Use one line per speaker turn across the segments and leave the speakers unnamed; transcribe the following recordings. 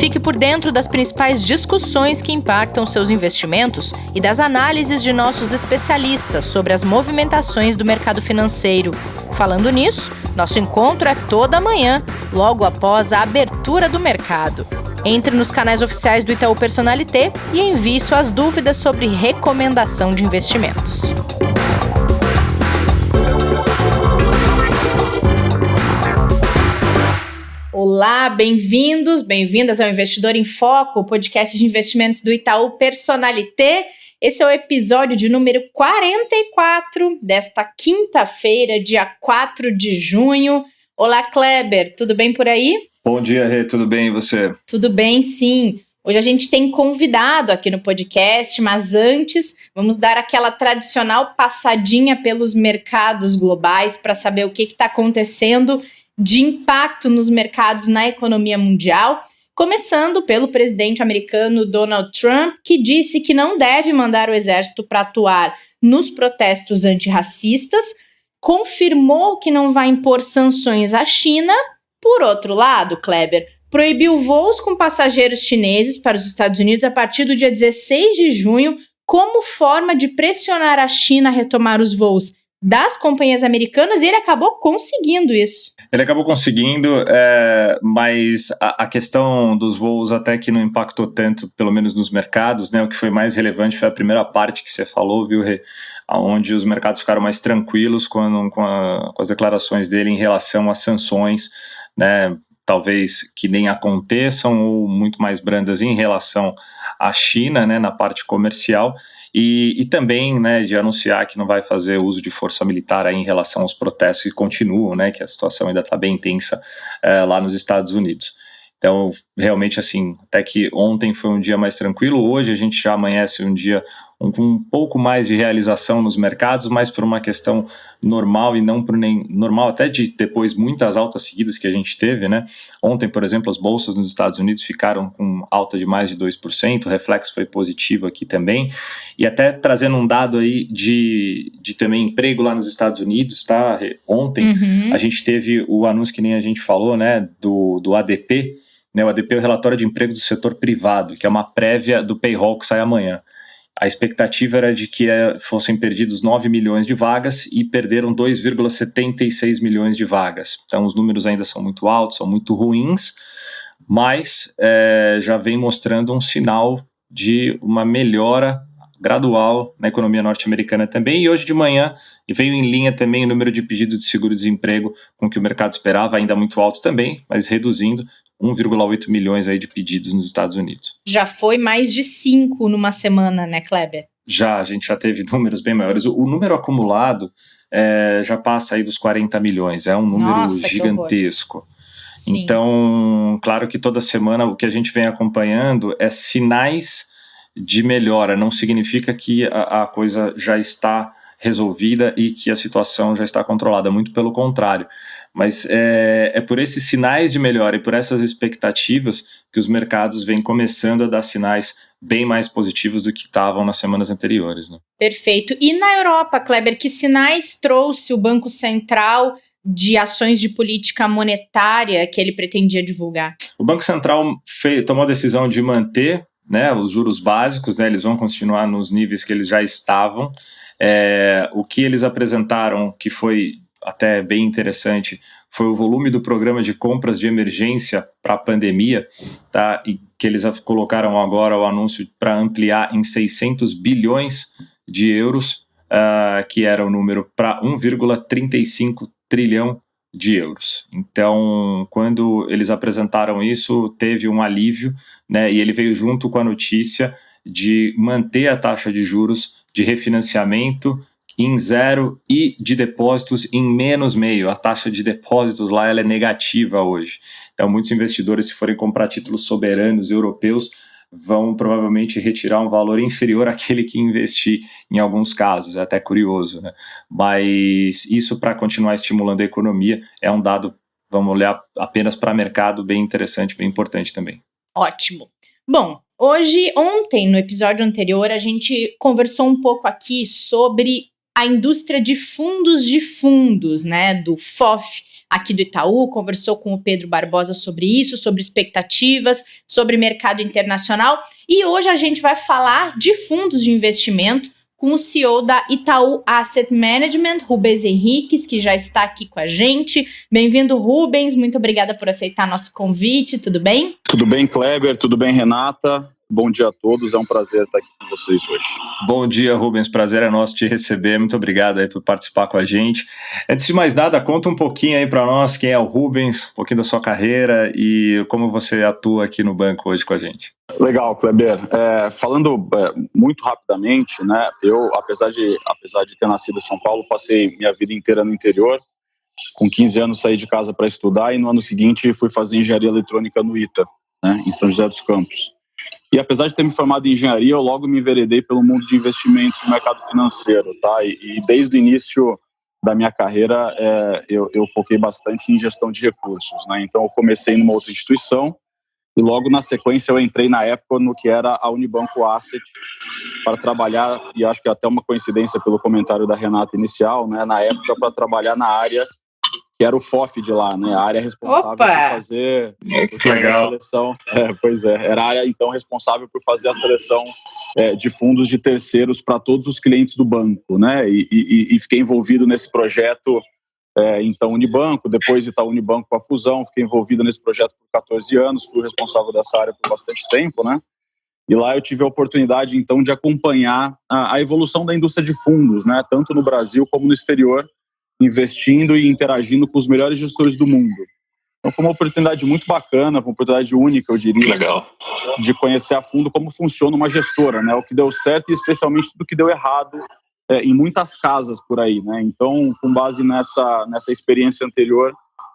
Fique por dentro das principais discussões que impactam seus investimentos e das análises de nossos especialistas sobre as movimentações do mercado financeiro. Falando nisso, nosso encontro é toda manhã, logo após a abertura do mercado. Entre nos canais oficiais do Itaú Personalité e envie suas dúvidas sobre recomendação de investimentos. Olá, bem-vindos, bem-vindas ao Investidor em Foco, o podcast de investimentos do Itaú Personalité. Esse é o episódio de número 44 desta quinta-feira, dia 4 de junho. Olá, Kleber, tudo bem por aí?
Bom dia, Rê, tudo bem e você?
Tudo bem, sim. Hoje a gente tem convidado aqui no podcast, mas antes vamos dar aquela tradicional passadinha pelos mercados globais para saber o que está acontecendo de impacto nos mercados na economia mundial, começando pelo presidente americano Donald Trump, que disse que não deve mandar o exército para atuar nos protestos antirracistas, confirmou que não vai impor sanções à China. Por outro lado, Kleber, proibiu voos com passageiros chineses para os Estados Unidos a partir do dia 16 de junho, como forma de pressionar a China a retomar os voos das companhias americanas, e ele acabou conseguindo isso.
Ele acabou conseguindo, mas a questão dos voos até que não impactou tanto, pelo menos nos mercados, né? O que foi mais relevante foi a primeira parte que você falou, viu, Rê? Onde os mercados ficaram mais tranquilos com as declarações dele em relação às sanções, né? Talvez que nem aconteçam ou muito mais brandas em relação à China, né? Na parte comercial. E também, né, de anunciar que não vai fazer uso de força militar aí em relação aos protestos que continuam, né, que a situação ainda está bem tensa lá nos Estados Unidos. Então, realmente, assim, até que ontem foi um dia mais tranquilo, hoje a gente já amanhece um dia com um pouco mais de realização nos mercados, mas por uma questão normal e não por nem normal, até de depois muitas altas seguidas que a gente teve, né? Ontem, por exemplo, as bolsas nos Estados Unidos ficaram com alta de mais de 2%, o reflexo foi positivo aqui também, e até trazendo um dado aí de também emprego lá nos Estados Unidos, tá? Ontem a gente teve o anúncio que nem a gente falou, né, do ADP, né? O ADP é o relatório de emprego do setor privado, que é uma prévia do payroll que sai amanhã. A expectativa era de que fossem perdidos 9 milhões de vagas e perderam 2,76 milhões de vagas. Então os números ainda são muito altos, são muito ruins, mas já vem mostrando um sinal de uma melhora gradual na economia norte-americana também. E hoje de manhã veio em linha também o número de pedidos de seguro-desemprego com o que o mercado esperava, ainda muito alto também, mas reduzindo. 1,8 milhões aí de pedidos nos Estados Unidos.
Já foi mais de 5 numa semana, né, Kleber?
A gente já teve números bem maiores. O número acumulado já passa aí dos 40 milhões, é um número gigantesco. Então, claro que toda semana o que a gente vem acompanhando é sinais de melhora, não significa que a coisa já está resolvida e que a situação já está controlada, muito pelo contrário. Mas é por esses sinais de melhora e por essas expectativas que os mercados vêm começando a dar sinais bem mais positivos do que estavam nas semanas anteriores, né?
Perfeito. E na Europa, Kleber, que sinais trouxe o Banco Central de ações de política monetária que ele pretendia divulgar?
O Banco Central tomou a decisão de manter, né, os juros básicos, né, eles vão continuar nos níveis que eles já estavam. O que eles apresentaram, que foi até bem interessante, foi o volume do programa de compras de emergência para a pandemia, tá? E que eles colocaram agora o anúncio para ampliar em 600 bilhões de euros, que era o número para 1,35 trilhão de euros. Então, quando eles apresentaram isso, teve um alívio, né? E ele veio junto com a notícia de manter a taxa de juros de refinanciamento em 0 e de depósitos em -0,5. A taxa de depósitos lá ela é negativa hoje. Então, muitos investidores, se forem comprar títulos soberanos europeus, vão provavelmente retirar um valor inferior àquele que investir em alguns casos. É até curioso, né? Mas isso, para continuar estimulando a economia, é um dado, vamos olhar apenas para mercado, bem interessante, bem importante também.
Ótimo. Bom, ontem, no episódio anterior, a gente conversou um pouco aqui sobre a indústria de fundos, né, do FOF, aqui do Itaú, conversou com o Pedro Barbosa sobre isso, sobre expectativas, sobre mercado internacional. E hoje a gente vai falar de fundos de investimento com o CEO da Itaú Asset Management, Rubens Henriques, que já está aqui com a gente. Bem-vindo, Rubens. Muito obrigada por aceitar nosso convite. Tudo bem?
Tudo bem, Kleber. Tudo bem, Renata. Bom dia a todos, é um prazer estar aqui com vocês hoje.
Bom dia, Rubens, prazer é nosso te receber, muito obrigado aí por participar com a gente. Antes de mais nada, conta um pouquinho aí para nós quem é o Rubens, um pouquinho da sua carreira e como você atua aqui no banco hoje com a gente.
Legal, Kleber. Falando muito rapidamente, né, eu, apesar de ter nascido em São Paulo, passei minha vida inteira no interior. Com 15 anos saí de casa para estudar e no ano seguinte fui fazer engenharia eletrônica no ITA, né, em São José dos Campos. E apesar de ter me formado em engenharia, eu logo me enveredei pelo mundo de investimentos no mercado financeiro, tá? E desde o início da minha carreira, eu foquei bastante em gestão de recursos, né? Então, eu comecei numa outra instituição e logo na sequência eu entrei na época no que era a Unibanco Asset para trabalhar, e acho que é até uma coincidência pelo comentário da Renata inicial, né? Na época, para trabalhar na área que era o FOF de lá, né? A área responsável por fazer a seleção. Pois é, era a área então responsável por fazer a seleção de fundos de terceiros para todos os clientes do banco, né? E fiquei envolvido nesse projeto, então Unibanco, depois Itaú Unibanco com a fusão, fiquei envolvido nesse projeto por 14 anos, fui responsável dessa área por bastante tempo, né? E lá eu tive a oportunidade então de acompanhar a evolução da indústria de fundos, né? Tanto no Brasil como no exterior, investindo e interagindo com os melhores gestores do mundo. Então foi uma oportunidade muito bacana, uma oportunidade única, eu diria. Legal. De conhecer a fundo como funciona uma gestora, né? O que deu certo e especialmente tudo que deu errado em muitas casas por aí, né? Então, com base nessa experiência anterior,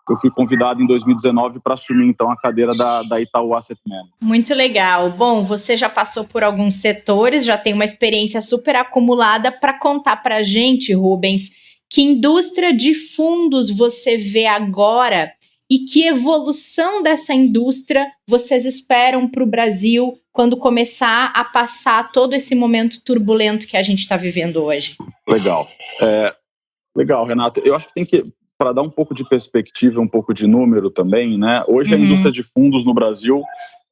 eu fui convidado em 2019 para assumir então a cadeira da Itaú Asset Management.
Muito legal. Bom, você já passou por alguns setores, já tem uma experiência super acumulada para contar para a gente, Rubens. Que indústria de fundos você vê agora e que evolução dessa indústria vocês esperam para o Brasil quando começar a passar todo esse momento turbulento que a gente está vivendo hoje?
Legal. Legal, Renata. Eu acho que tem que, para dar um pouco de perspectiva, um pouco de número também, né? Hoje a indústria de fundos no Brasil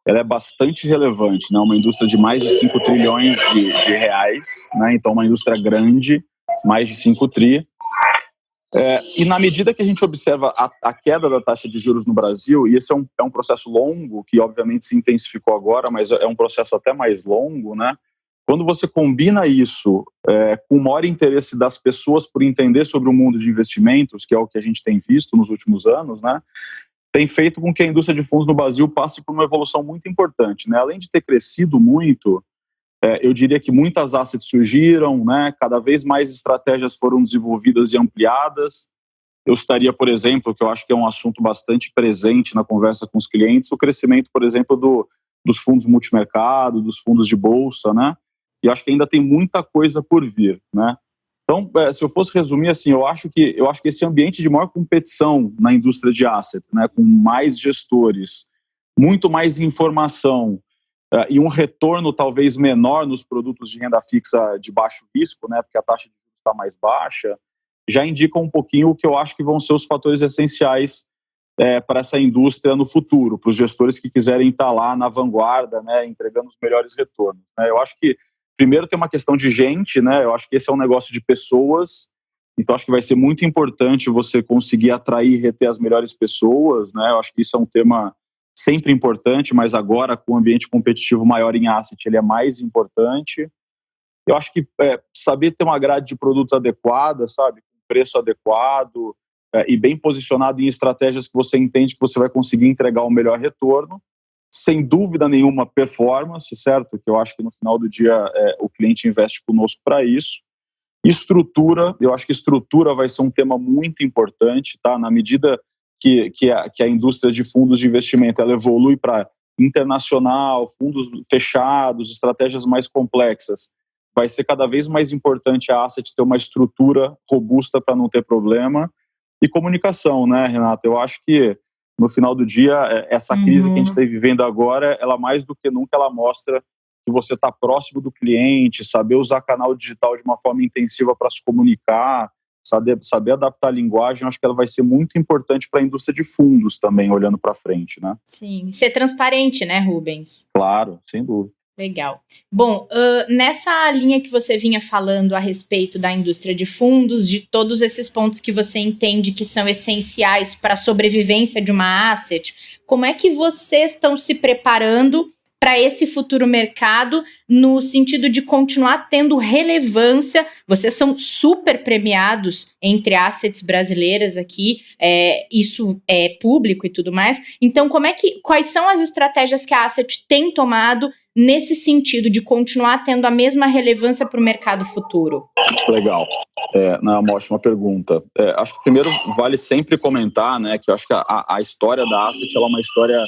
ela é bastante relevante, né? Uma indústria de mais de 5 trilhões de reais, né? Então uma indústria grande, mais de 5 tri. E na medida que a gente observa a queda da taxa de juros no Brasil, e esse é um processo longo, que obviamente se intensificou agora, mas é um processo até mais longo, né? Quando você combina isso com o maior interesse das pessoas por entender sobre o mundo de investimentos, que é o que a gente tem visto nos últimos anos, né? Tem feito com que a indústria de fundos no Brasil passe por uma evolução muito importante, né? Além de ter crescido muito, eu diria que muitas assets surgiram, né? Cada vez mais estratégias foram desenvolvidas e ampliadas. Eu estaria, por exemplo, que eu acho que é um assunto bastante presente na conversa com os clientes, o crescimento, por exemplo, dos fundos multimercado, dos fundos de bolsa, né? E acho que ainda tem muita coisa por vir, né? Então, se eu fosse resumir assim, eu acho que esse ambiente de maior competição na indústria de asset, né, com mais gestores, muito mais informação, e um retorno talvez menor nos produtos de renda fixa de baixo risco, né, porque a taxa de juros está mais baixa, já indica um pouquinho o que eu acho que vão ser os fatores essenciais para essa indústria no futuro, para os gestores que quiserem estar lá na vanguarda, né, entregando os melhores retornos, né. Eu acho que, primeiro, tem uma questão de gente, né, eu acho que esse é um negócio de pessoas, então acho que vai ser muito importante você conseguir atrair e reter as melhores pessoas, né, eu acho que isso é um tema sempre importante, mas agora com o ambiente competitivo maior em asset, ele é mais importante. Eu acho que saber ter uma grade de produtos adequada, sabe, com preço adequado e bem posicionado em estratégias que você entende que você vai conseguir entregar o melhor retorno, sem dúvida nenhuma performance, certo? Que eu acho que no final do dia o cliente investe conosco para isso. Estrutura, eu acho que estrutura vai ser um tema muito importante, tá? Na medida que a indústria de fundos de investimento ela evolui para internacional, fundos fechados, estratégias mais complexas, vai ser cada vez mais importante a asset ter uma estrutura robusta para não ter problema. E comunicação, né, Renata? Eu acho que no final do dia, essa crise que a gente está vivendo agora, ela mais do que nunca ela mostra que você está próximo do cliente, saber usar canal digital de uma forma intensiva para se comunicar, saber adaptar a linguagem, eu acho que ela vai ser muito importante para a indústria de fundos também, olhando para frente, né?
Sim, ser transparente, né, Rubens?
Claro, sem dúvida.
Legal. Bom, nessa linha que você vinha falando a respeito da indústria de fundos, de todos esses pontos que você entende que são essenciais para a sobrevivência de uma asset, como é que vocês estão se preparando para esse futuro mercado no sentido de continuar tendo relevância? Vocês são super premiados entre assets brasileiras aqui, isso é público e tudo mais. Então, quais são as estratégias que a asset tem tomado nesse sentido de continuar tendo a mesma relevância para o mercado futuro?
Legal. Uma ótima pergunta. Acho que primeiro vale sempre comentar, né, que eu acho que a história da asset ela é uma história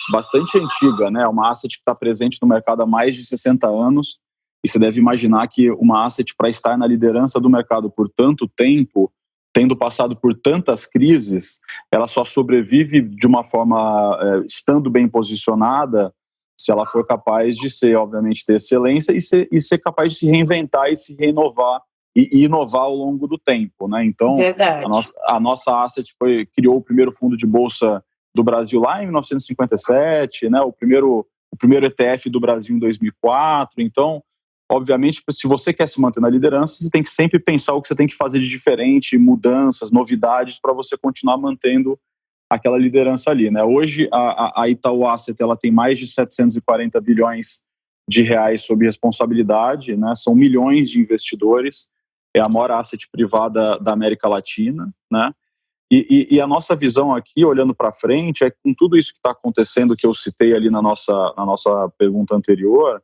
bastante antiga, né? Uma asset que está presente no mercado há mais de 60 anos, e você deve imaginar que uma asset, para estar na liderança do mercado por tanto tempo, tendo passado por tantas crises, ela só sobrevive de uma forma, estando bem posicionada, se ela for capaz de ser, obviamente, ter excelência e ser capaz de se reinventar e se renovar e inovar ao longo do tempo, né? Então, a nossa asset criou o primeiro fundo de bolsa do Brasil lá em 1957, né? O primeiro ETF do Brasil em 2004. Então, obviamente, se você quer se manter na liderança, você tem que sempre pensar o que você tem que fazer de diferente, mudanças, novidades, para você continuar mantendo aquela liderança ali, né? Hoje, a Itaú Asset ela tem mais de 740 bilhões de reais sob responsabilidade, né? São milhões de investidores, é a maior asset privada da América Latina, né? E a nossa visão aqui, olhando para frente, é que com tudo isso que está acontecendo, que eu citei ali na nossa pergunta anterior,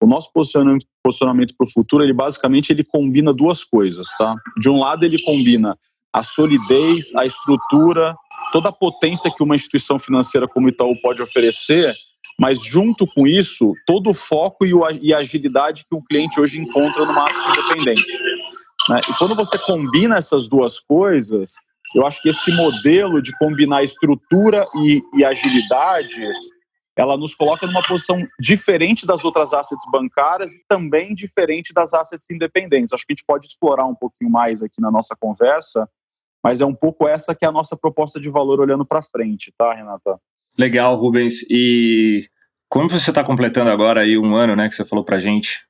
o nosso posicionamento para o futuro, ele basicamente combina duas coisas, tá? De um lado, ele combina a solidez, a estrutura, toda a potência que uma instituição financeira como o Itaú pode oferecer, mas junto com isso, todo o foco e a agilidade que o cliente hoje encontra numa asset independente, né? E quando você combina essas duas coisas, eu acho que esse modelo de combinar estrutura e agilidade, ela nos coloca numa posição diferente das outras assets bancárias e também diferente das assets independentes. Acho que a gente pode explorar um pouquinho mais aqui na nossa conversa, mas é um pouco essa que é a nossa proposta de valor olhando para frente, tá, Renata?
Legal, Rubens. E como você está completando agora aí um ano, né, que você falou para a gente,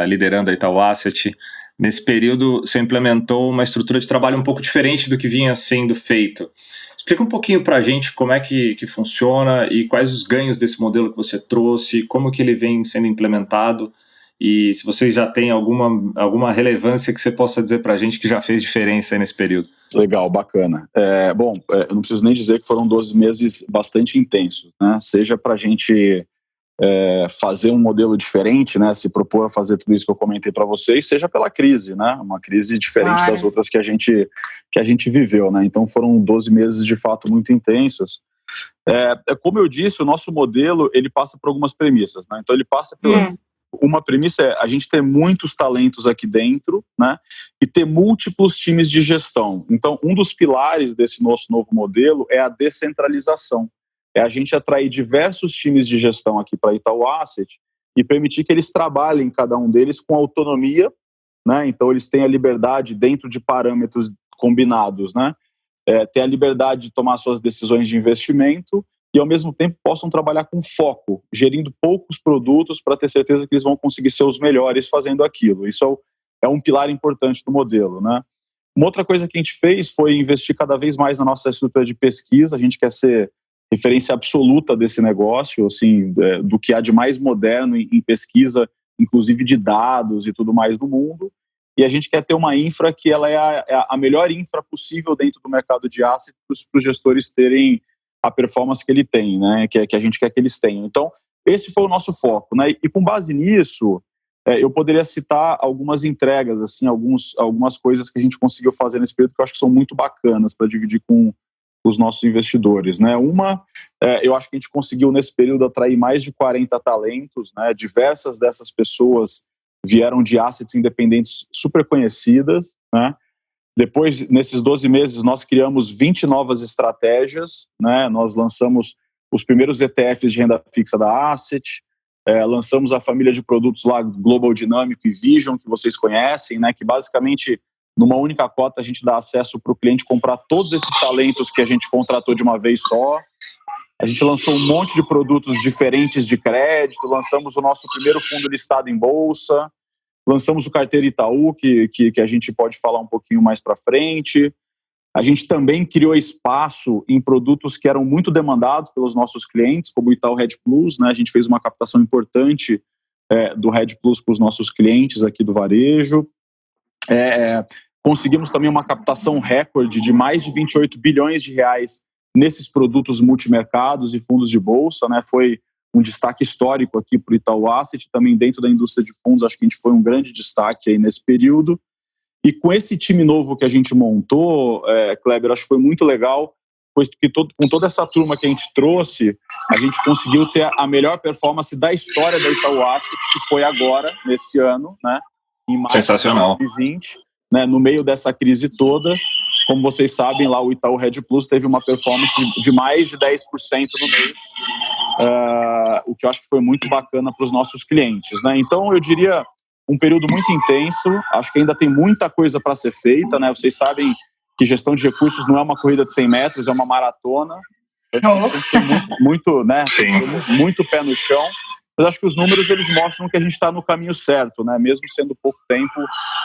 liderando a Itaú Asset, nesse período você implementou uma estrutura de trabalho um pouco diferente do que vinha sendo feito. Explica um pouquinho para a gente como é que funciona e quais os ganhos desse modelo que você trouxe, como que ele vem sendo implementado e se vocês já têm alguma relevância que você possa dizer para a gente que já fez diferença nesse período.
Legal, bacana. Eu não preciso nem dizer que foram 12 meses bastante intensos, né? Seja para a gente fazer um modelo diferente, né? Se propor a fazer tudo isso que eu comentei para vocês, seja pela crise, né? Uma crise diferente das outras que a gente viveu, né? Então foram 12 meses de fato muito intensos. Como eu disse, o nosso modelo ele passa por algumas premissas, né? Então ele passa por uma premissa é a gente ter muitos talentos aqui dentro, né? E ter múltiplos times de gestão. Então um dos pilares desse nosso novo modelo é a descentralização. É a gente atrair diversos times de gestão aqui para a Itaú Asset e permitir que eles trabalhem, cada um deles, com autonomia, né? Então, eles têm a liberdade, dentro de parâmetros combinados, né? Ter a liberdade de tomar suas decisões de investimento e, ao mesmo tempo, possam trabalhar com foco, gerindo poucos produtos para ter certeza que eles vão conseguir ser os melhores fazendo aquilo. Isso é um pilar importante do modelo, né? Uma outra coisa que a gente fez foi investir cada vez mais na nossa estrutura de pesquisa. A gente quer ser referência absoluta desse negócio, assim, do que há de mais moderno em pesquisa, inclusive de dados e tudo mais no mundo. E a gente quer ter uma infra que ela é a melhor infra possível dentro do mercado de assets para os gestores terem a performance que ele tem, né? Que a gente quer que eles tenham. Então, esse foi o nosso foco, né? E com base nisso, eu poderia citar algumas entregas, assim, algumas coisas que a gente conseguiu fazer nesse período que eu acho que são muito bacanas para dividir com os nossos investidores, né? Eu acho que a gente conseguiu nesse período atrair mais de 40 talentos, né? Diversas dessas pessoas vieram de assets independentes super conhecidas, né? Depois, nesses 12 meses, nós criamos 20 novas estratégias, né? Nós lançamos os primeiros ETFs de renda fixa da Asset, lançamos a família de produtos lá, Global Dynamic e Vision, que vocês conhecem, né, que basicamente, numa única cota, a gente dá acesso para o cliente comprar todos esses talentos que a gente contratou de uma vez só. A gente lançou um monte de produtos diferentes de crédito, lançamos o nosso primeiro fundo listado em bolsa, lançamos o Carteira Itaú, que a gente pode falar um pouquinho mais para frente. A gente também criou espaço em produtos que eram muito demandados pelos nossos clientes, como o Itaú Red Plus, né? A gente fez uma captação importante do Red Plus com os nossos clientes aqui do varejo. Conseguimos também uma captação recorde de mais de 28 bilhões de reais nesses produtos multimercados e fundos de bolsa, né? Foi um destaque histórico aqui para o Itaú Asset, também dentro da indústria de fundos, acho que a gente foi um grande destaque aí nesse período. E com esse time novo que a gente montou, Kleber, acho que foi muito legal, pois que com toda essa turma que a gente trouxe, a gente conseguiu ter a melhor performance da história da Itaú Asset, que foi agora, nesse ano, né? Em março
Sensacional.
de 2020, né, no meio dessa crise toda. Como vocês sabem, lá o Itaú Red Plus teve uma performance de mais de 10% no mês, o que eu acho que foi muito bacana para os nossos clientes, né? Então, eu diria um período muito intenso, acho que ainda tem muita coisa para ser feita, né? Vocês sabem que gestão de recursos não é uma corrida de 100 metros, é uma maratona. Então, a gente tem muito, né? Muito pé no chão. Mas acho que os números, eles mostram que a gente está no caminho certo, né? Mesmo sendo pouco tempo,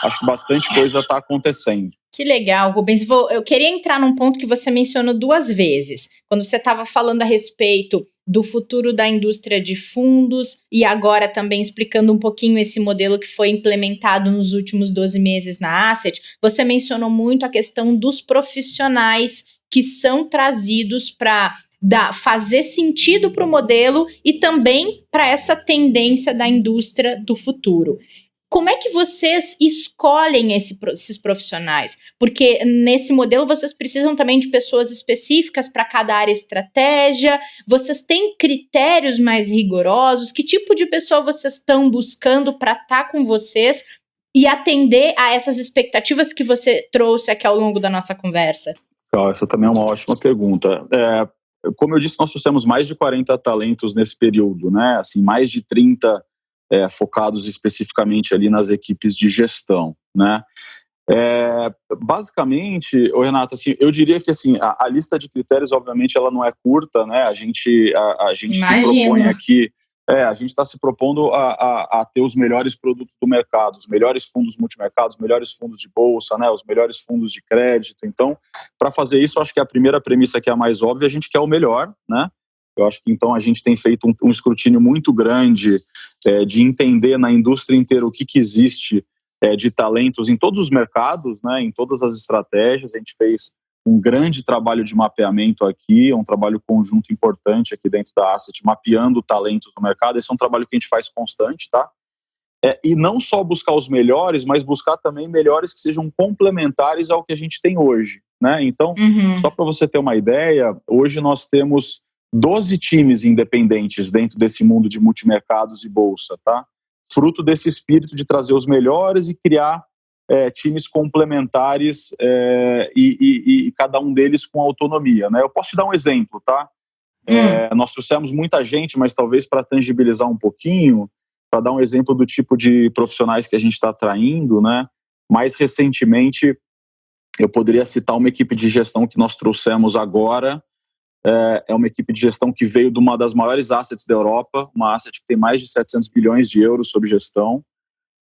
acho que bastante coisa está acontecendo.
Que legal, Rubens. Eu queria entrar num ponto que você mencionou 2 vezes, quando você estava falando a respeito do futuro da indústria de fundos e agora também explicando um pouquinho esse modelo que foi implementado nos últimos 12 meses na Asset. Você mencionou muito a questão dos profissionais que são trazidos para fazer sentido para o modelo e também para essa tendência da indústria do futuro. Como é que vocês escolhem esses profissionais? Porque nesse modelo vocês precisam também de pessoas específicas para cada área estratégia. Vocês têm critérios mais rigorosos? Que tipo de pessoa vocês estão buscando para estar com vocês e atender a essas expectativas que você trouxe aqui ao longo da nossa conversa?
Essa também é uma ótima pergunta. Como eu disse, nós trouxemos mais de 40 talentos nesse período, né? Assim, mais de 30 focados especificamente ali nas equipes de gestão, né? Basicamente, Renata, assim, eu diria que assim, a lista de critérios, obviamente, ela não é curta, né? A gente se propõe aqui, a gente está se propondo a ter os melhores produtos do mercado, os melhores fundos multimercados, os melhores fundos de bolsa, né? Os melhores fundos de crédito. Então, para fazer isso, eu acho que a primeira premissa, que é a mais óbvia, a gente quer o melhor, né? Eu acho que então a gente tem feito um escrutínio muito grande de entender na indústria inteira o que existe de talentos em todos os mercados, né, em todas as estratégias. A gente fez um grande trabalho de mapeamento aqui, um trabalho conjunto importante aqui dentro da Asset, mapeando talentos no mercado. Esse é um trabalho que a gente faz constante, tá? E não só buscar os melhores, mas buscar também melhores que sejam complementares ao que a gente tem hoje, né? Então, só para você ter uma ideia, hoje nós temos 12 times independentes dentro desse mundo de multimercados e bolsa, tá? Fruto desse espírito de trazer os melhores e criar times complementares e cada um deles com autonomia, né? Eu posso te dar um exemplo, tá? Nós trouxemos muita gente, mas talvez para tangibilizar um pouquinho, para dar um exemplo do tipo de profissionais que a gente está atraindo, né? Mais recentemente, eu poderia citar uma equipe de gestão que nós trouxemos agora. É uma equipe de gestão que veio de uma das maiores assets da Europa, uma asset que tem mais de 700 bilhões de euros sob gestão.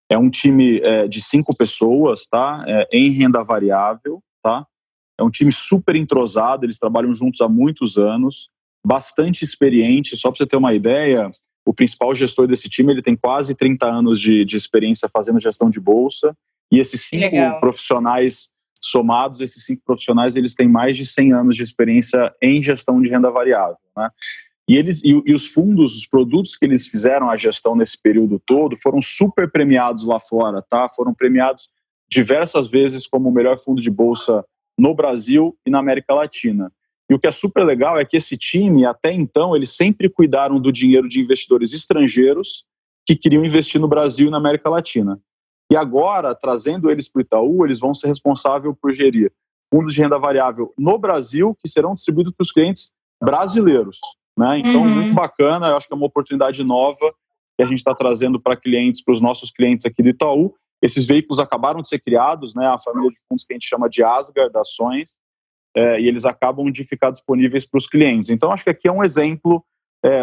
É um time de 5 pessoas, tá? Em renda variável, tá? É um time super entrosado, eles trabalham juntos há muitos anos, bastante experiente. Só para você ter uma ideia, o principal gestor desse time, ele tem quase 30 anos de experiência fazendo gestão de bolsa, e esses 5 profissionais somados, esses 5 profissionais, eles têm mais de 100 anos de experiência em gestão de renda variável, né? E os fundos, os produtos que eles fizeram a gestão nesse período todo foram super premiados lá fora, tá? Foram premiados diversas vezes como o melhor fundo de bolsa no Brasil e na América Latina. E o que é super legal é que esse time, até então, eles sempre cuidaram do dinheiro de investidores estrangeiros que queriam investir no Brasil e na América Latina. E agora, trazendo eles para o Itaú, eles vão ser responsáveis por gerir fundos de renda variável no Brasil, que serão distribuídos para os clientes brasileiros, né? Então, muito bacana, eu acho que é uma oportunidade nova que a gente está trazendo para os nossos clientes aqui do Itaú. Esses veículos acabaram de ser criados, né, a família de fundos que a gente chama de Asgard Ações, e eles acabam de ficar disponíveis para os clientes. Então, acho que aqui é um exemplo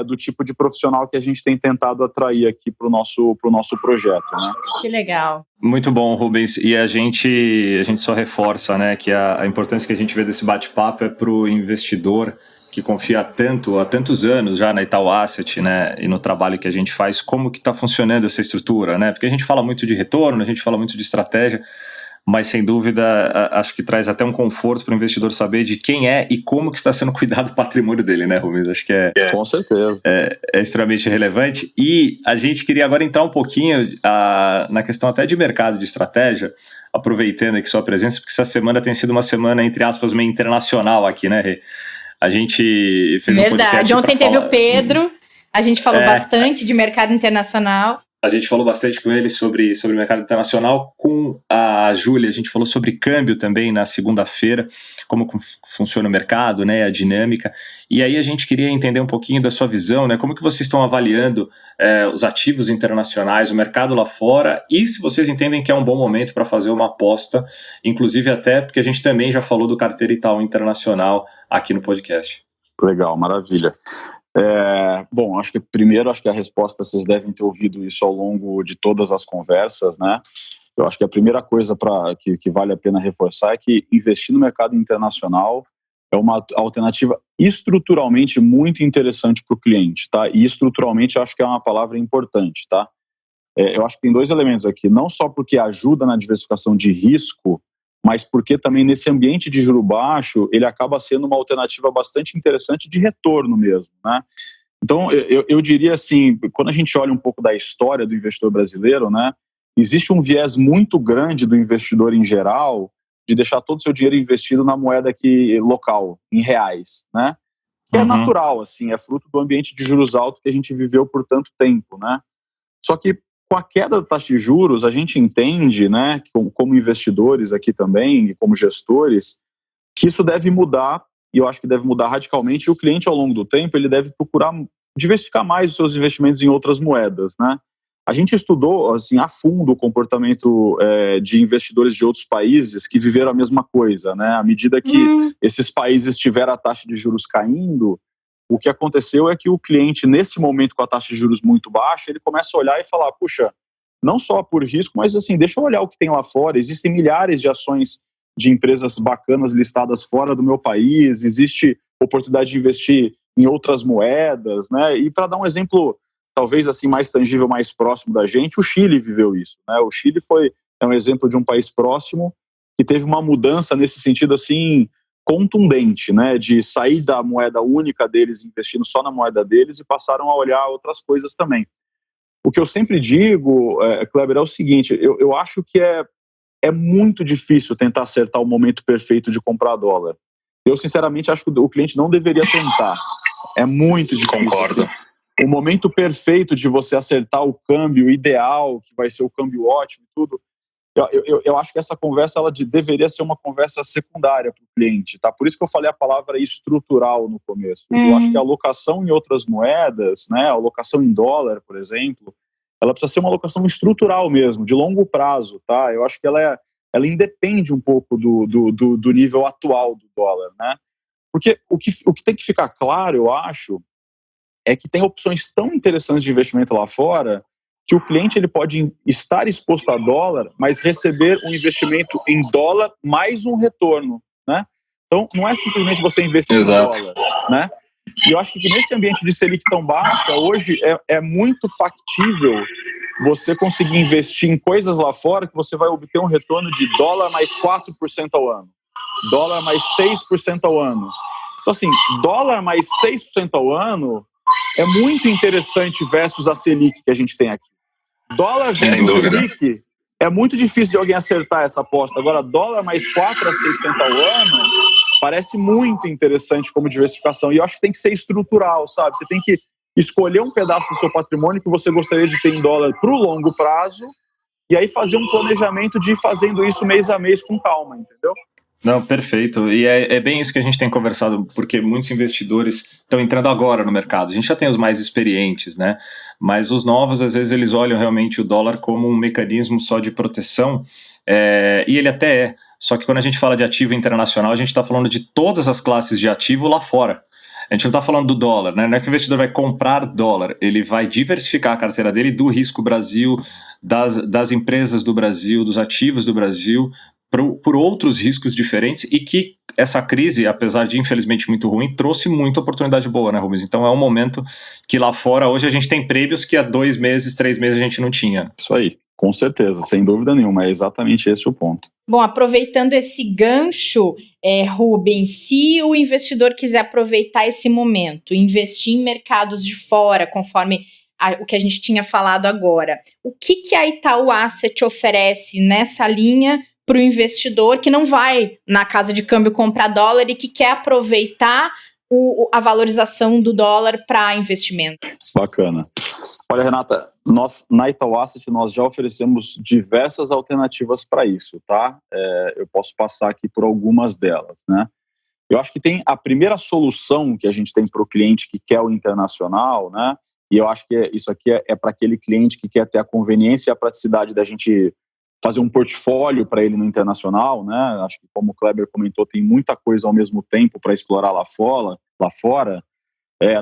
do tipo de profissional que a gente tem tentado atrair aqui para o nosso projeto. Né?
Que legal.
Muito bom, Rubens. E a gente só reforça, né, que a importância que a gente vê desse bate-papo é para o investidor que confia há tantos anos já na Itaú Asset, né, e no trabalho que a gente faz, como que está funcionando essa estrutura, né? Porque a gente fala muito de retorno, a gente fala muito de estratégia, mas sem dúvida acho que traz até um conforto para o investidor saber de quem é e como que está sendo cuidado o patrimônio dele, né, Rubens? Acho que
com certeza.
É extremamente relevante. E a gente queria agora entrar um pouquinho na questão até de mercado de estratégia, aproveitando aqui sua presença, porque essa semana tem sido uma semana, entre aspas, meio internacional aqui, né, Rê? A gente fez um podcast.
Verdade, ontem teve o Pedro, a gente falou bastante de mercado internacional.
A gente falou bastante com ele sobre o mercado internacional. Com a Júlia, a gente falou sobre câmbio também na segunda-feira, como funciona o mercado, né, a dinâmica. E aí a gente queria entender um pouquinho da sua visão, né, como que vocês estão avaliando os ativos internacionais, o mercado lá fora, e se vocês entendem que é um bom momento para fazer uma aposta, inclusive até porque a gente também já falou do Carteira Itaú Internacional aqui no podcast.
Legal, maravilha. Bom, acho que a resposta, vocês devem ter ouvido isso ao longo de todas as conversas, né? Eu acho que a primeira coisa que vale a pena reforçar é que investir no mercado internacional é uma alternativa estruturalmente muito interessante para o cliente, tá? E estruturalmente eu acho que é uma palavra importante, tá? Eu acho que tem dois elementos aqui, não só porque ajuda na diversificação de risco, mas porque também nesse ambiente de juro baixo, ele acaba sendo uma alternativa bastante interessante de retorno mesmo, né? Então, eu diria assim, quando a gente olha um pouco da história do investidor brasileiro, né, existe um viés muito grande do investidor em geral de deixar todo o seu dinheiro investido na moeda local, em reais, né? Que é natural, assim, é fruto do ambiente de juros altos que a gente viveu por tanto tempo, né? Só que com a queda da taxa de juros, a gente entende, né, como investidores aqui também, e como gestores, que isso deve mudar, e eu acho que deve mudar radicalmente, e o cliente, ao longo do tempo, ele deve procurar diversificar mais os seus investimentos em outras moedas, né? A gente estudou, assim, a fundo o comportamento de investidores de outros países que viveram a mesma coisa, né? À medida que esses países tiveram a taxa de juros caindo, o que aconteceu é que o cliente, nesse momento com a taxa de juros muito baixa, ele começa a olhar e falar, puxa, não só por risco, mas assim, deixa eu olhar o que tem lá fora. Existem milhares de ações de empresas bacanas listadas fora do meu país, existe oportunidade de investir em outras moedas, né? E para dar um exemplo, talvez assim mais tangível, mais próximo da gente, o Chile viveu isso, né? O Chile é um exemplo de um país próximo que teve uma mudança nesse sentido assim contundente, né, de sair da moeda única deles, investindo só na moeda deles e passaram a olhar outras coisas também. O que eu sempre digo, Kleber, é o seguinte, eu acho que é muito difícil tentar acertar o momento perfeito de comprar dólar. Eu, sinceramente, acho que o cliente não deveria tentar. É muito difícil.
Concordo.
Assim. O momento perfeito de você acertar o câmbio ideal, que vai ser o câmbio ótimo e tudo, eu acho que essa conversa deveria ser uma conversa secundária para o cliente, tá? Por isso que eu falei a palavra estrutural no começo. Eu acho que a alocação em outras moedas, né, a alocação em dólar, por exemplo, ela precisa ser uma alocação estrutural mesmo, de longo prazo, tá? Eu acho que ela independe um pouco do nível atual do dólar, né? Porque o que tem que ficar claro, eu acho, é que tem opções tão interessantes de investimento lá fora que o cliente ele pode estar exposto a dólar, mas receber um investimento em dólar mais um retorno, né? Então, não é simplesmente você investir em dólar, né? E eu acho que nesse ambiente de Selic tão baixa, hoje é muito factível você conseguir investir em coisas lá fora que você vai obter um retorno de dólar mais 4% ao ano, dólar mais 6% ao ano. Então, assim, dólar mais 6% ao ano é muito interessante versus a Selic que a gente tem aqui. Dólar versus Selic, é muito difícil de alguém acertar essa aposta. Agora, dólar mais 4 a 6% ao ano parece muito interessante como diversificação. E eu acho que tem que ser estrutural, sabe? Você tem que escolher um pedaço do seu patrimônio que você gostaria de ter em dólar para o longo prazo e aí fazer um planejamento de ir fazendo isso mês a mês com calma, entendeu?
Não, perfeito. E é bem isso que a gente tem conversado, porque muitos investidores estão entrando agora no mercado. A gente já tem os mais experientes, né? Mas os novos, às vezes, eles olham realmente o dólar como um mecanismo só de proteção, e ele até é. Só que quando a gente fala de ativo internacional, a gente está falando de todas as classes de ativo lá fora. A gente não está falando do dólar, né? Não é que o investidor vai comprar dólar, ele vai diversificar a carteira dele do risco Brasil, das empresas do Brasil, dos ativos do Brasil, por outros riscos diferentes, e que essa crise, apesar de infelizmente muito ruim, trouxe muita oportunidade boa, né, Rubens? Então é um momento que lá fora hoje a gente tem prêmios que há 2 meses, 3 meses a gente não tinha.
Isso aí, com certeza, sem dúvida nenhuma, é exatamente esse o ponto.
Bom, aproveitando esse gancho, Rubens, se o investidor quiser aproveitar esse momento, investir em mercados de fora, conforme o que a gente tinha falado agora, o que a Itaú Asset oferece nessa linha para o investidor que não vai na casa de câmbio comprar dólar e que quer aproveitar a valorização do dólar para investimento?
Bacana. Olha, Renata, nós na Itaú Asset nós já oferecemos diversas alternativas para isso, tá? Eu posso passar aqui por algumas delas, né? Eu acho que tem a primeira solução que a gente tem para o cliente que quer o internacional, né? E eu acho que isso aqui é para aquele cliente que quer ter a conveniência e a praticidade da gente fazer um portfólio para ele no internacional, né? Acho que, como o Kleber comentou, tem muita coisa ao mesmo tempo para explorar lá fora.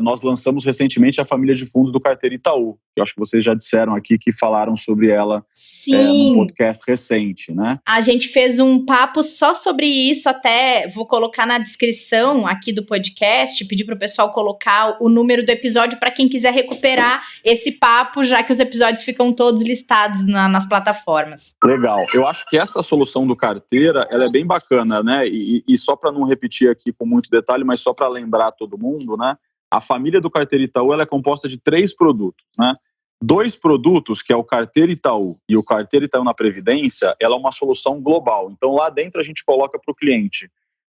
Nós lançamos recentemente a família de fundos do Carteira Itaú, que eu acho que vocês já disseram aqui que falaram sobre ela num podcast recente, né?
A gente fez um papo só sobre isso, até vou colocar na descrição aqui do podcast, pedir para o pessoal colocar o número do episódio para quem quiser recuperar esse papo, já que os episódios ficam todos listados nas plataformas.
Legal. Eu acho que essa solução do Carteira, ela é bem bacana, né? E só para não repetir aqui com muito detalhe, mas só para lembrar todo mundo, né? A família do Carteira Itaú ela é composta de 3 produtos, né? 2 produtos, que é o Carteira Itaú e o Carteira Itaú na Previdência, ela é uma solução global. Então, lá dentro a gente coloca para o cliente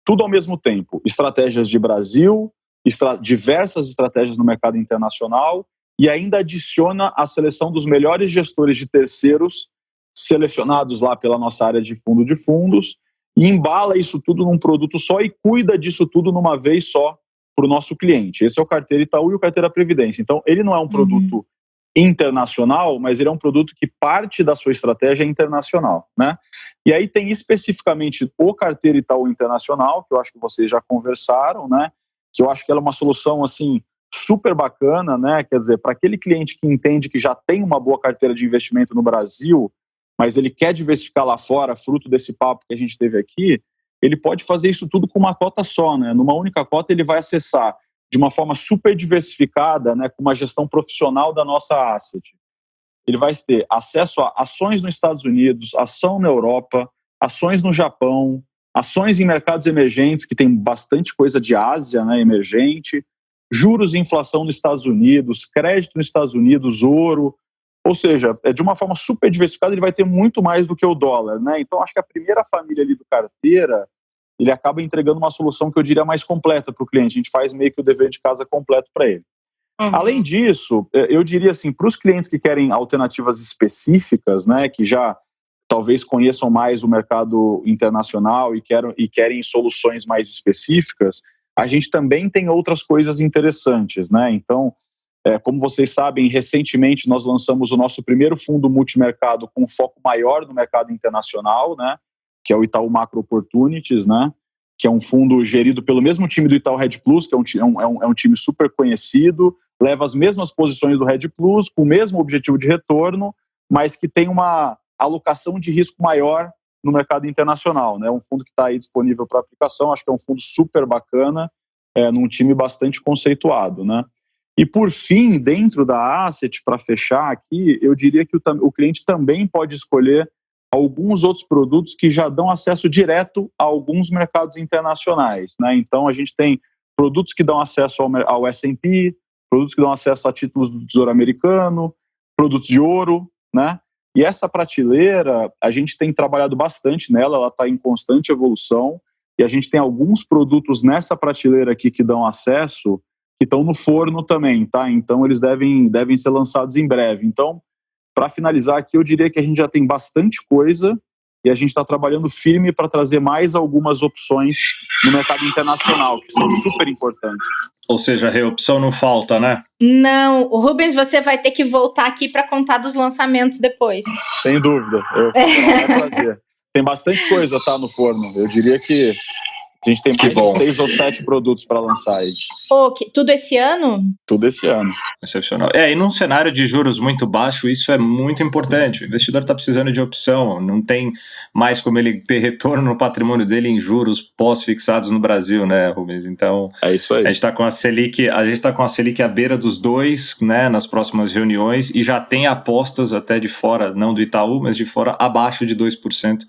tudo ao mesmo tempo. Estratégias de Brasil, diversas estratégias no mercado internacional e ainda adiciona a seleção dos melhores gestores de terceiros selecionados lá pela nossa área de fundo de fundos e embala isso tudo num produto só e cuida disso tudo numa vez só para o nosso cliente. Esse é o Carteira Itaú e o Carteira Previdência. Então, ele não é um produto internacional, mas ele é um produto que parte da sua estratégia é internacional, né? E aí tem especificamente o Carteira Itaú Internacional, que eu acho que vocês já conversaram, né? Que eu acho que ela é uma solução, assim, super bacana, né? Quer dizer, para aquele cliente que entende que já tem uma boa carteira de investimento no Brasil, mas ele quer diversificar lá fora, fruto desse papo que a gente teve aqui, ele pode fazer isso tudo com uma cota só, né? Numa única cota ele vai acessar de uma forma super diversificada, né, com uma gestão profissional da nossa asset. Ele vai ter acesso a ações nos Estados Unidos, ação na Europa, ações no Japão, ações em mercados emergentes, que tem bastante coisa de Ásia, né, emergente, juros e inflação nos Estados Unidos, crédito nos Estados Unidos, ouro. Ou seja, de uma forma super diversificada, ele vai ter muito mais do que o dólar, né? Então, acho que a primeira família ali do Carteira, ele acaba entregando uma solução que eu diria mais completa para o cliente. A gente faz meio que o dever de casa completo para ele. Além disso, eu diria assim, para os clientes que querem alternativas específicas, né, que já talvez conheçam mais o mercado internacional e querem soluções mais específicas, a gente também tem outras coisas interessantes, né? Então, como vocês sabem, recentemente nós lançamos o nosso primeiro fundo multimercado com foco maior no mercado internacional, né? Que é o Itaú Macro Opportunities, né? Que é um fundo gerido pelo mesmo time do Itaú Red Plus, que é um time super conhecido, leva as mesmas posições do Red Plus, com o mesmo objetivo de retorno, mas que tem uma alocação de risco maior no mercado internacional, né? Um fundo que está aí disponível para aplicação, acho que é um fundo super bacana, num time bastante conceituado, né? E por fim, dentro da Asset, para fechar aqui, eu diria que o cliente também pode escolher alguns outros produtos que já dão acesso direto a alguns mercados internacionais, né? Então, a gente tem produtos que dão acesso ao S&P, produtos que dão acesso a títulos do Tesouro Americano, produtos de ouro, né? E essa prateleira, a gente tem trabalhado bastante nela, ela está em constante evolução, e a gente tem alguns produtos nessa prateleira aqui que dão acesso, que estão no forno também, tá? Então, eles devem ser lançados em breve. Então, para finalizar aqui, eu diria que a gente já tem bastante coisa e a gente está trabalhando firme para trazer mais algumas opções no mercado internacional, que são super importantes.
Ou seja, a reopção não falta, né?
Não, o Rubens, você vai ter que voltar aqui para contar dos lançamentos depois.
Sem dúvida, vai prazer. Tem bastante coisa, tá, no forno. Eu diria que a gente tem mais de 6 ou 7 produtos para lançar aí.
Tudo esse ano?
Tudo esse ano.
Excepcional. E num cenário de juros muito baixo, isso é muito importante. O investidor está precisando de opção, não tem mais como ele ter retorno no patrimônio dele em juros pós-fixados no Brasil, né, Rubens? Então,
é isso aí.
A gente está com a Selic à beira dos 2, né, nas próximas reuniões, e já tem apostas até de fora, não do Itaú, mas de fora, abaixo de 2%.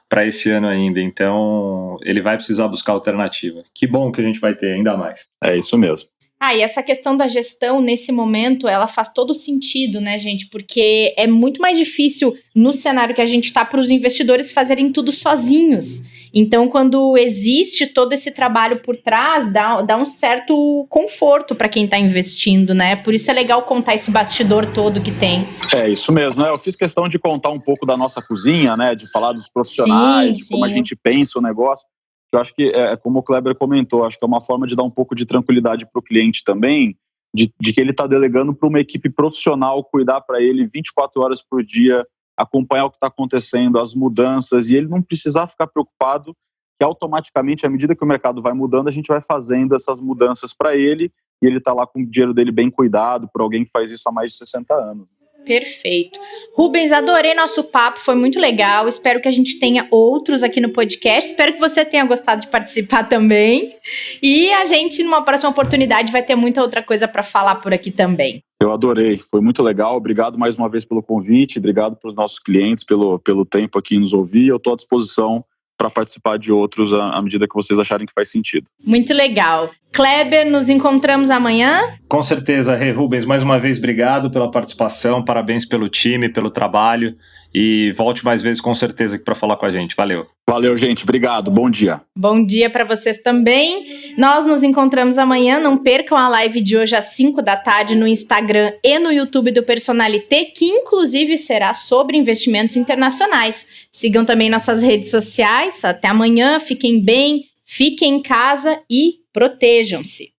Para esse ano ainda, então ele vai precisar buscar alternativa. Que bom que a gente vai ter ainda mais.
É isso mesmo.
E essa questão da gestão, nesse momento, ela faz todo sentido, né, gente? Porque é muito mais difícil, no cenário que a gente está, para os investidores fazerem tudo sozinhos. Então, quando existe todo esse trabalho por trás, dá um certo conforto para quem está investindo, né? Por isso é legal contar esse bastidor todo que tem.
É isso mesmo, né? Eu fiz questão de contar um pouco da nossa cozinha, né? De falar dos profissionais, de como a gente pensa o negócio. Eu acho que, como o Kleber comentou, acho que é uma forma de dar um pouco de tranquilidade para o cliente também, de que ele está delegando para uma equipe profissional cuidar para ele 24 horas por dia, acompanhar o que está acontecendo, as mudanças, e ele não precisar ficar preocupado que automaticamente, à medida que o mercado vai mudando, a gente vai fazendo essas mudanças para ele, e ele está lá com o dinheiro dele bem cuidado por alguém que faz isso há mais de 60 anos.
Perfeito. Rubens, adorei nosso papo, foi muito legal. Espero que a gente tenha outros aqui no podcast. Espero que você tenha gostado de participar também. E a gente, numa próxima oportunidade, vai ter muita outra coisa para falar por aqui também.
Eu adorei, foi muito legal. Obrigado mais uma vez pelo convite, obrigado para os nossos clientes pelo tempo aqui nos ouvir. Eu estou à disposição para participar de outros à medida que vocês acharem que faz sentido.
Muito legal. Kleber, nos encontramos amanhã?
Com certeza, Rubens, mais uma vez obrigado pela participação, parabéns pelo time, pelo trabalho, e volte mais vezes com certeza aqui para falar com a gente. Valeu.
Valeu, gente. Obrigado. Bom dia.
Bom dia para vocês também. Nós nos encontramos amanhã. Não percam a live de hoje às 5 da tarde no Instagram e no YouTube do Personalité, que inclusive será sobre investimentos internacionais. Sigam também nossas redes sociais. Até amanhã. Fiquem bem, fiquem em casa e protejam-se.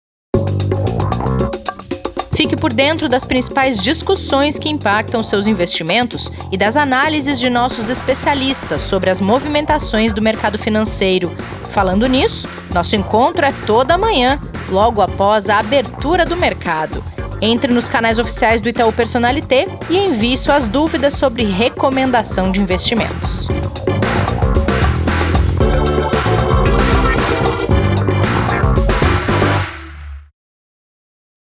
Fique por dentro das principais discussões que impactam seus investimentos e das análises de nossos especialistas sobre as movimentações do mercado financeiro. Falando nisso, nosso encontro é toda manhã, logo após a abertura do mercado. Entre nos canais oficiais do Itaú Personalité e envie suas dúvidas sobre recomendação de investimentos.